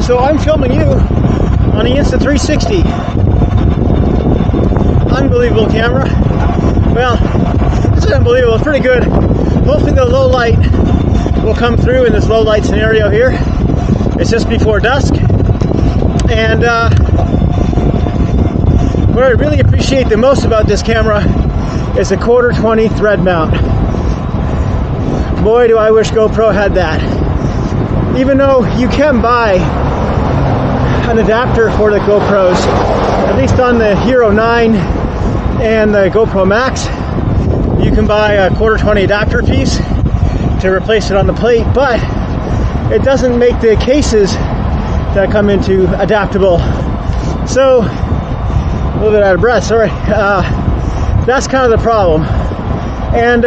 So I'm filming you on the Insta360. Unbelievable camera. Well, it's not unbelievable, it's pretty good. Hopefully the low light will come through in this low light scenario here. It's just before dusk. And what I really appreciate the most about this camera is the 1/4-20 thread mount. Boy, do I wish GoPro had that. Even though you can buy an adapter for the GoPros, at least on the Hero 9 and the GoPro Max, you can buy a 1/4-20 adapter piece to replace it on the plate, but it doesn't make the cases that come into adaptable. So, a little bit out of breath, sorry. That's kind of the problem. And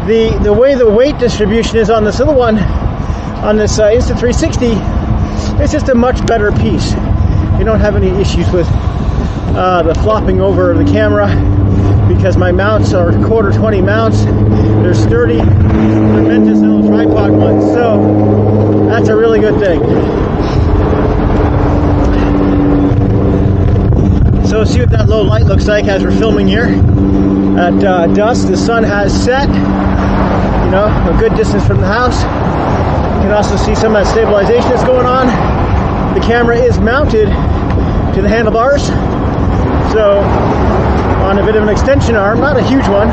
the way the weight distribution is on this little one, on this Insta360, it's just a much better piece. You don't have any issues with the flopping over of the camera, because my mounts are 1/4-20 mounts. They're sturdy. They're meant as little tripod ones, so that's a really good thing. So see what that low light looks like as we're filming here at dusk. The sun has set, you know, a good distance from the house. You can also see some of that stabilization that's going on. The camera is mounted to the handlebars, so on a bit of an extension arm, not a huge one.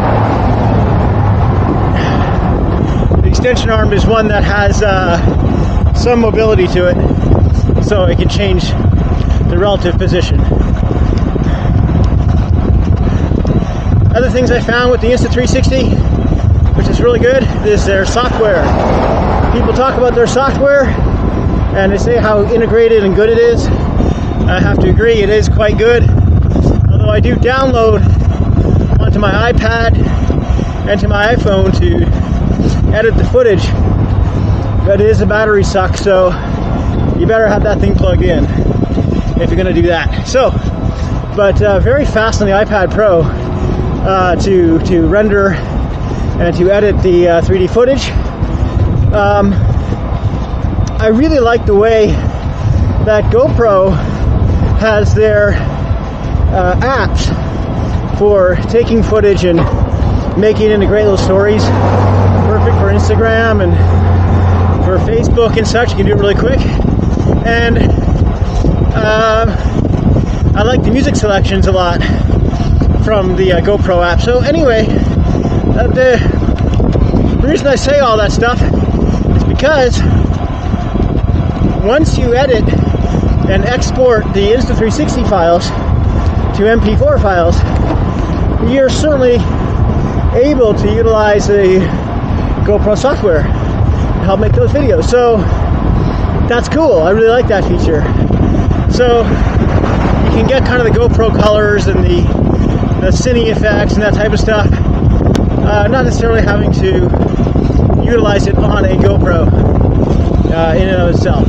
The extension arm is one that has some mobility to it, so it can change the relative position. Other things I found with the Insta360, which is really good, is their software. People talk about their software and they say how integrated and good it is. I have to agree, it is quite good. Although I do download onto my iPad and to my iPhone to edit the footage, but it is a battery suck, so you better have that thing plugged in if you're going to do that. So, but very fast on the iPad Pro to render and to edit the 3D footage. I really like the way that GoPro has their apps for taking footage and making it into great little stories. Perfect for Instagram and for Facebook and such. You can do it really quick. And I like the music selections a lot from the GoPro app. So anyway, the reason I say all that stuff is because once you edit and export the Insta360 files to MP4 files, you're certainly able to utilize the GoPro software to help make those videos. So that's cool. I really like that feature. So you can get kind of the GoPro colors and the cine effects and that type of stuff, not necessarily having to utilize it on a GoPro in and of itself.